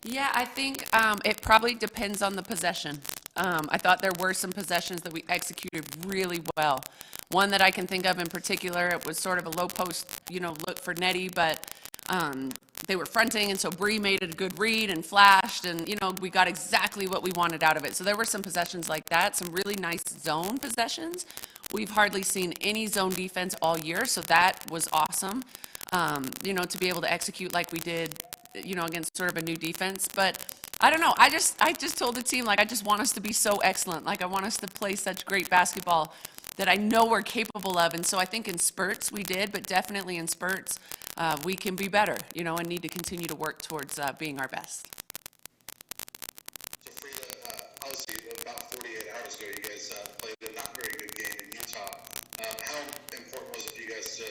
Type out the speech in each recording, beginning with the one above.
Yeah, I think it probably depends on the possession. I thought there were some possessions that we executed really well. One that I can think of in particular, it was sort of a low post, look for Nettie, but they were fronting, and so Bree made it a good read and flashed, and we got exactly what we wanted out of it. So there were some possessions like that, some really nice zone possessions. We've hardly seen any zone defense all year, so that was awesome. To be able to execute like we did, against sort of a new defense. But I don't know. I just told the team, like, I just want us to be so excellent. Like, I want us to play such great basketball that I know we're capable of. And so I think in spurts we did, but definitely in spurts we can be better, and need to continue to work towards being our best. So Frida, obviously about 48 hours ago, you guys played a not very good game in Utah. How important was it for you guys to,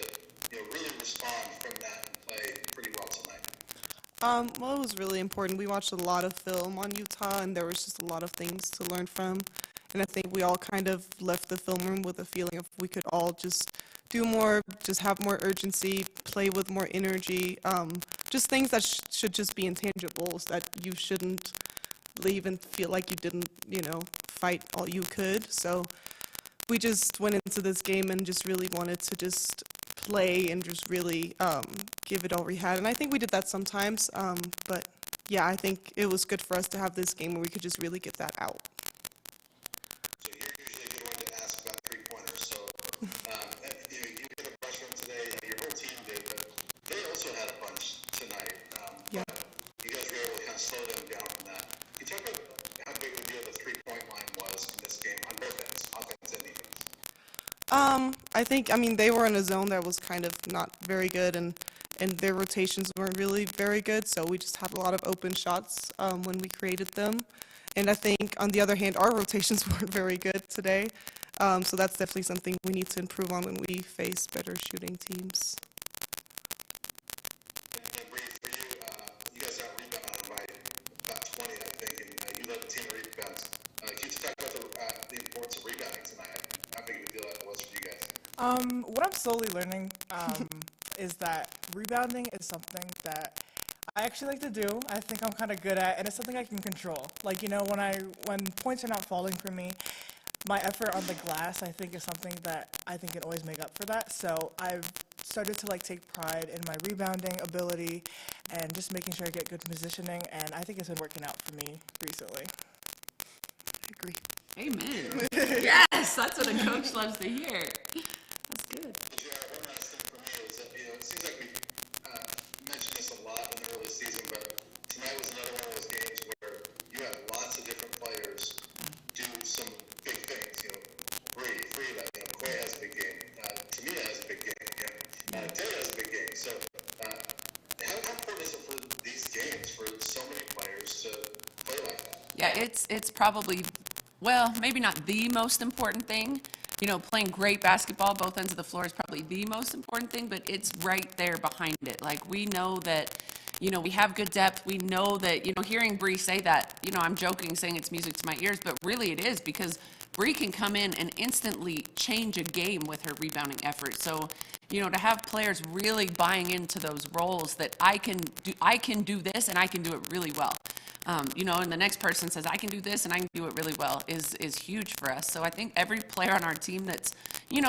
really respond from that and play pretty well tonight? Well, it was really important. We watched a lot of film on Utah, and there was just a lot of things to learn from. And I think we all kind of left the film room with a feeling of we could all just do more, just have more urgency, play with more energy, just things that should just be intangibles, that you shouldn't leave and feel like you didn't, fight all you could. So we just went into this game and just really wanted to just play and just really give it all we had. And I think we did that sometimes, but yeah, I think it was good for us to have this game where we could just really get that out. So you're usually a good one to ask about three-pointers. So, you hit a bunch of them today. Your whole team did, but they also had a bunch tonight. Yeah. But you guys were able to kind of slow them down from that. Can you talk about how big a deal the three-point line was in this game on both ends, offense and defense? I mean, they were in a zone that was kind of not very good, and their rotations weren't really very good, so we just had a lot of open shots when we created them. And I think, on the other hand, our rotations weren't very good today, so that's definitely something we need to improve on when we face better shooting teams. And Bree, for you, you guys out-rebounded by about 20, I think, and you led the team in rebounds. Can you talk about the importance of rebounding tonight? How big of a deal that was for you guys? What I'm slowly learning is that rebounding is something that I actually like to do. I think I'm kind of good at, and it's something I can control. Like, when points are not falling for me, my effort on the glass, I think, is something that I think can always make up for that. So I've started to take pride in my rebounding ability and just making sure I get good positioning, and I think it's been working out for me recently. I agree. Amen. Yes, that's what a coach loves to hear. That's good. Yeah, one last thing for me is that, it seems like we've mentioned this a lot in the early season, but tonight was another one of those games where you had lots of different players do some big things. Bree, Frida, Quay has a big game. Tamina has a big game. Taylor has a big game. So, how important is it for these games for so many players to play like that? Yeah, it's probably, well, maybe not the most important thing. Playing great basketball, both ends of the floor is probably the most important thing, but it's right there behind it. Like, we know that, we have good depth. We know that, hearing Bree say that, I'm joking, saying it's music to my ears, but really it is, because Bree can come in and instantly change a game with her rebounding effort. So, to have players really buying into those roles that I can do this and I can do it really well. And the next person says, I can do this and I can do it really well, is huge for us. So I think every player on our team that's,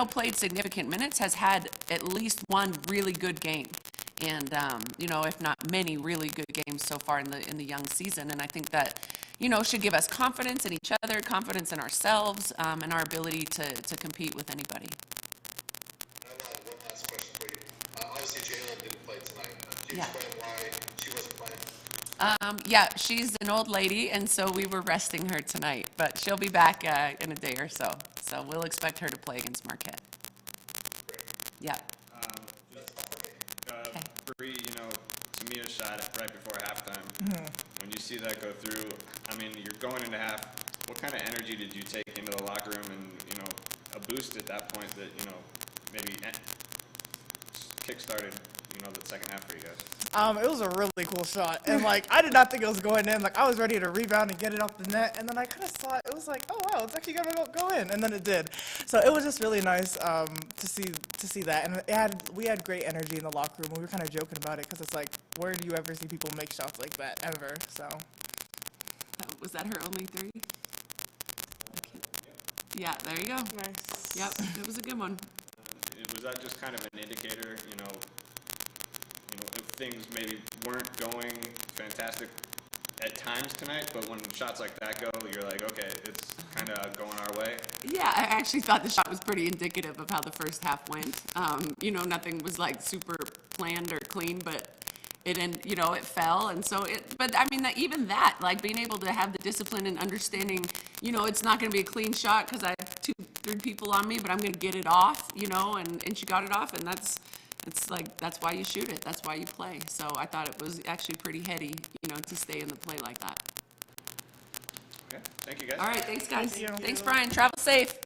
played significant minutes has had at least one really good game. And, if not many really good games so far in the young season. And I think that, should give us confidence in each other, confidence in ourselves, and our ability to compete with anybody. I have one last question for you. Obviously, Jalen didn't play tonight. Can you Yeah. explain why she wasn't playing? Yeah, she's an old lady, and so we were resting her tonight. But she'll be back in a day or so. So we'll expect her to play against Marquette. Great. Yeah. That's all for me. Okay. Bree, Tamina shot it right before halftime. When you see that go through, I mean, you're going into half. What kind of energy did you take into the locker room, and a boost at that point that maybe kick-started the second half for you guys? It was a really cool shot, and I did not think it was going in. I was ready to rebound and get it off the net, and then I kind of saw it. It was oh wow, it's actually gonna go in, and then it did. So it was just really nice to to see that, and we had great energy in the locker room. We were kind of joking about it because it's like, where do you ever see people make shots like that ever? So Was that her only three? Yeah, there you go. Nice. Yep, it was a good one. Was that just kind of an indicator, if things maybe weren't going fantastic at times tonight, but when shots like that go, you're like, okay, it's kind of going our way? Yeah, I actually thought the shot was pretty indicative of how the first half went. Nothing was like super planned or clean, but it fell, and so but I mean, even that, like being able to have the discipline and understanding, it's not going to be a clean shot because I have 2-3 people on me, but I'm going to get it off, and she got it off, and that's why you shoot it. That's why you play. So I thought it was actually pretty heady, to stay in the play like that. Okay, thank you guys. All right, thanks guys. Thank you. Thanks, Brian. Travel safe.